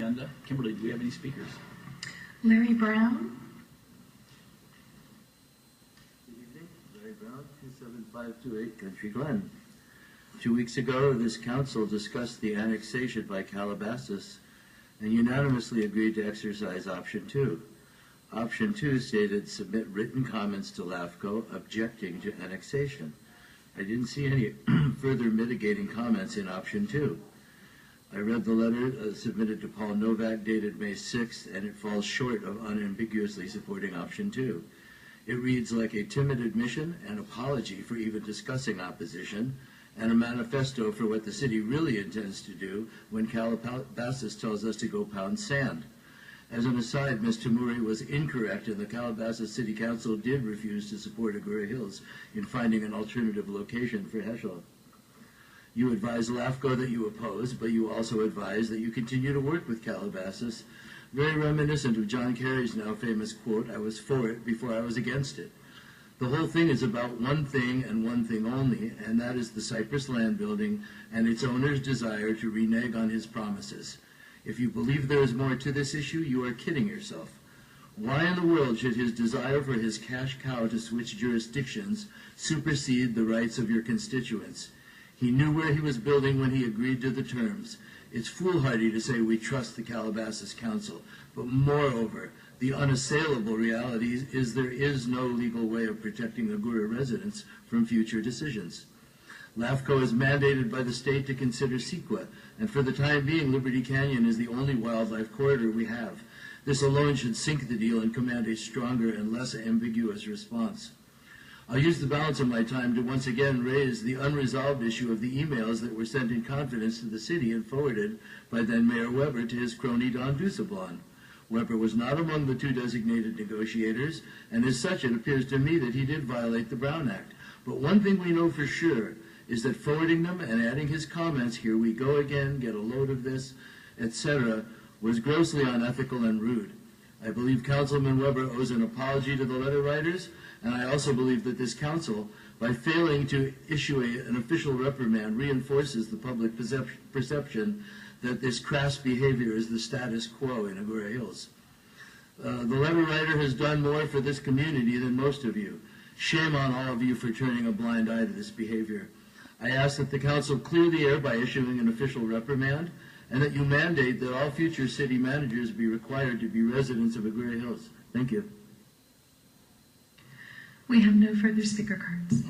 Agenda. Kimberly, do we have any speakers? Larry Brown. Good evening. Larry Brown, 27528 Country Glen. 2 weeks ago, this council discussed the annexation by Calabasas and unanimously agreed to exercise option 2. Option 2 stated submit written comments to LAFCO objecting to annexation. I didn't see any further mitigating comments in option 2. I read the letter submitted to Paul Novak dated May 6th, and it falls short of unambiguously supporting option 2. It reads like a timid admission and apology for even discussing opposition, and a manifesto for what the city really intends to do when Calabasas tells us to go pound sand. As an aside, Ms. Tamuri was incorrect, and the Calabasas City Council did refuse to support Agoura Hills in finding an alternative location for Heschel. You advise LAFCO that you oppose, but you also advise that you continue to work with Calabasas, very reminiscent of John Kerry's now famous quote, "I was for it before I was against it." The whole thing is about one thing and one thing only, and that is the Cypress land building and its owner's desire to renege on his promises. If you believe there is more to this issue, you are kidding yourself. Why in the world should his desire for his cash cow to switch jurisdictions supersede the rights of your constituents? He knew where he was building when he agreed to the terms. It's foolhardy to say we trust the Calabasas Council, but moreover, the unassailable reality is there is no legal way of protecting Agoura residents from future decisions. LAFCO is mandated by the state to consider CEQA, and for the time being, Liberty Canyon is the only wildlife corridor we have. This alone should sink the deal and command a stronger and less ambiguous response. I'll use the balance of my time to once again raise the unresolved issue of the emails that were sent in confidence to the city and forwarded by then Mayor Weber to his crony Don Dussablon. Weber was not among the two designated negotiators, and as such it appears to me that he did violate the Brown Act. But one thing we know for sure is that forwarding them and adding his comments, "Here we go again, get a load of this," etc., was grossly unethical and rude. I believe Councilman Weber owes an apology to the letter writers, and I also believe that this council, by failing to issue an official reprimand, reinforces the public perception that this crass behavior is the status quo in Agoura Hills. The letter writer has done more for this community than most of you. Shame on all of you for turning a blind eye to this behavior. I ask that the council clear the air by issuing an official reprimand, and that you mandate that all future city managers be required to be residents of Agoura Hills. Thank you. We have no further speaker cards.